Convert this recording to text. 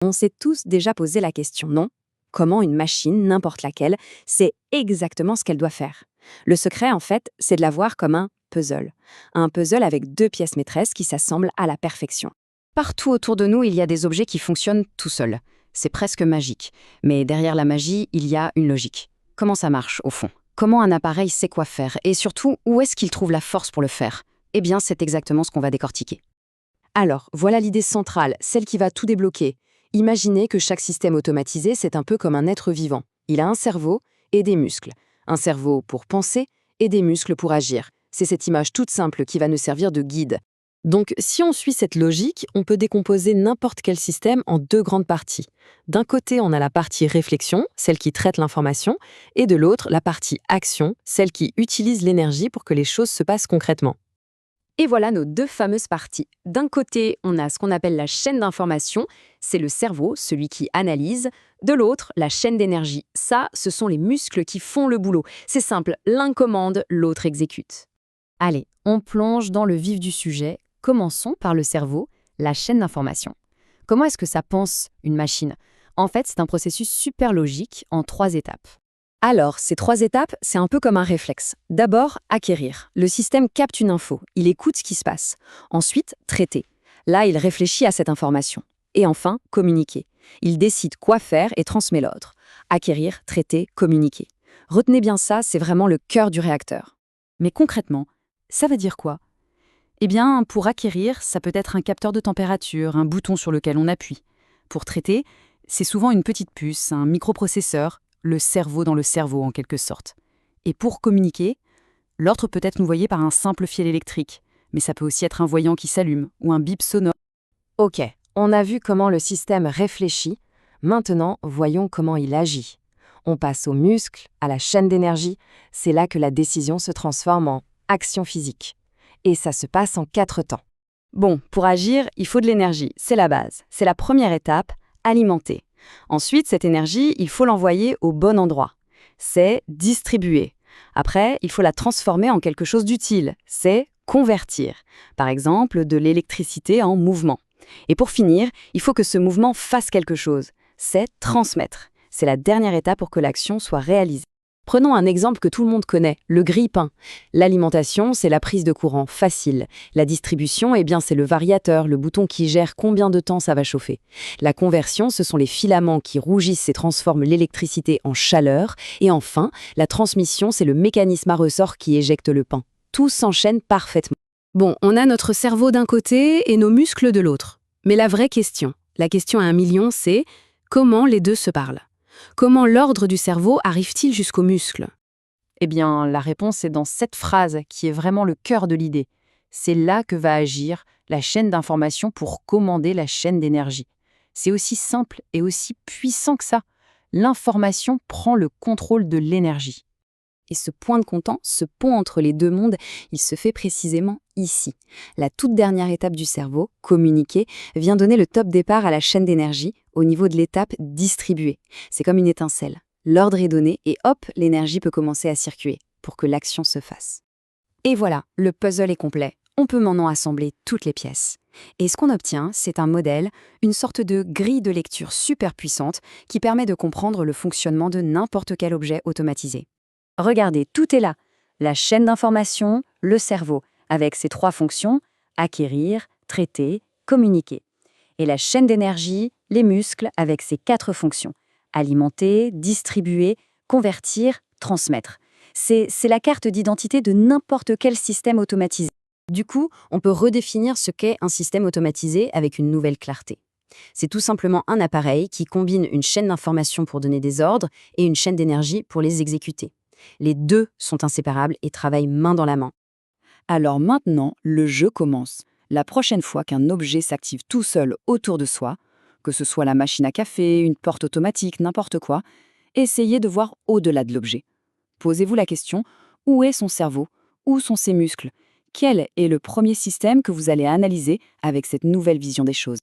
On s'est tous déjà posé la question, non? Comment une machine, n'importe laquelle, sait exactement ce qu'elle doit faire? Le secret, en fait, c'est de la voir comme un puzzle. Un puzzle avec deux pièces maîtresses qui s'assemblent à la perfection. Partout autour de nous, il y a des objets qui fonctionnent tout seuls. C'est presque magique. Mais derrière la magie, il y a une logique. Comment ça marche, au fond? Comment un appareil sait quoi faire? Et surtout, où est-ce qu'il trouve la force pour le faire? Eh bien, c'est exactement ce qu'on va décortiquer. Alors, voilà l'idée centrale, celle qui va tout débloquer. Imaginez que chaque système automatisé, c'est un peu comme un être vivant. Il a un cerveau et des muscles. Un cerveau pour penser et des muscles pour agir. C'est cette image toute simple qui va nous servir de guide. Donc, si on suit cette logique, on peut décomposer n'importe quel système en deux grandes parties. D'un côté, on a la partie réflexion, celle qui traite l'information, et de l'autre, la partie action, celle qui utilise l'énergie pour que les choses se passent concrètement. Et voilà nos deux fameuses parties. D'un côté, on a ce qu'on appelle la chaîne d'information, c'est le cerveau, celui qui analyse. De l'autre, la chaîne d'énergie. Ça, ce sont les muscles qui font le boulot. C'est simple, l'un commande, l'autre exécute. Allez, on plonge dans le vif du sujet. Commençons par le cerveau, la chaîne d'information. Comment est-ce que ça pense une machine? En fait, c'est un processus super logique en 3 étapes. Alors, ces 3 étapes, c'est un peu comme un réflexe. D'abord, acquérir. Le système capte une info, il écoute ce qui se passe. Ensuite, traiter. Là, il réfléchit à cette information. Et enfin, communiquer. Il décide quoi faire et transmet l'ordre. Acquérir, traiter, communiquer. Retenez bien ça, c'est vraiment le cœur du réacteur. Mais concrètement, ça veut dire quoi? Eh bien, pour acquérir, ça peut être un capteur de température, un bouton sur lequel on appuie. Pour traiter, c'est souvent une petite puce, un microprocesseur, le cerveau dans le cerveau en quelque sorte. Et pour communiquer, l'ordre peut être envoyé par un simple fil électrique, mais ça peut aussi être un voyant qui s'allume ou un bip sonore. Ok, on a vu comment le système réfléchit. Maintenant, voyons comment il agit. On passe aux muscles, à la chaîne d'énergie. C'est là que la décision se transforme en action physique. Et ça se passe en 4 temps. Bon, pour agir, il faut de l'énergie, c'est la base. C'est la première étape, alimenter. Ensuite, cette énergie, il faut l'envoyer au bon endroit. C'est distribuer. Après, il faut la transformer en quelque chose d'utile. C'est convertir. Par exemple, de l'électricité en mouvement. Et pour finir, il faut que ce mouvement fasse quelque chose. C'est transmettre. C'est la dernière étape pour que l'action soit réalisée. Prenons un exemple que tout le monde connaît, le grille-pain. L'alimentation, c'est la prise de courant facile. La distribution, eh bien, c'est le variateur, le bouton qui gère combien de temps ça va chauffer. La conversion, ce sont les filaments qui rougissent et transforment l'électricité en chaleur. Et enfin, la transmission, c'est le mécanisme à ressort qui éjecte le pain. Tout s'enchaîne parfaitement. Bon, on a notre cerveau d'un côté et nos muscles de l'autre. Mais la vraie question, la question à 1 million, c'est comment les deux se parlent? Comment l'ordre du cerveau arrive-t-il jusqu'aux muscles? Eh bien, la réponse est dans cette phrase qui est vraiment le cœur de l'idée. C'est là que va agir la chaîne d'information pour commander la chaîne d'énergie. C'est aussi simple et aussi puissant que ça. L'information prend le contrôle de l'énergie. Et ce point de contact, ce pont entre les deux mondes, il se fait précisément ici. La toute dernière étape du cerveau, communiquer, vient donner le top départ à la chaîne d'énergie au niveau de l'étape distribuer. C'est comme une étincelle. L'ordre est donné et hop, l'énergie peut commencer à circuler pour que l'action se fasse. Et voilà, le puzzle est complet. On peut maintenant assembler toutes les pièces. Et ce qu'on obtient, c'est un modèle, une sorte de grille de lecture super puissante qui permet de comprendre le fonctionnement de n'importe quel objet automatisé. Regardez, tout est là. La chaîne d'information, le cerveau, avec ses 3 fonctions, acquérir, traiter, communiquer. Et la chaîne d'énergie, les muscles, avec ses 4 fonctions, alimenter, distribuer, convertir, transmettre. C'est la carte d'identité de n'importe quel système automatisé. Du coup, on peut redéfinir ce qu'est un système automatisé avec une nouvelle clarté. C'est tout simplement un appareil qui combine une chaîne d'information pour donner des ordres et une chaîne d'énergie pour les exécuter. Les deux sont inséparables et travaillent main dans la main. Alors maintenant, le jeu commence. La prochaine fois qu'un objet s'active tout seul autour de soi, que ce soit la machine à café, une porte automatique, n'importe quoi, essayez de voir au-delà de l'objet. Posez-vous la question, où est son cerveau? Où sont ses muscles? Quel est le premier système que vous allez analyser avec cette nouvelle vision des choses?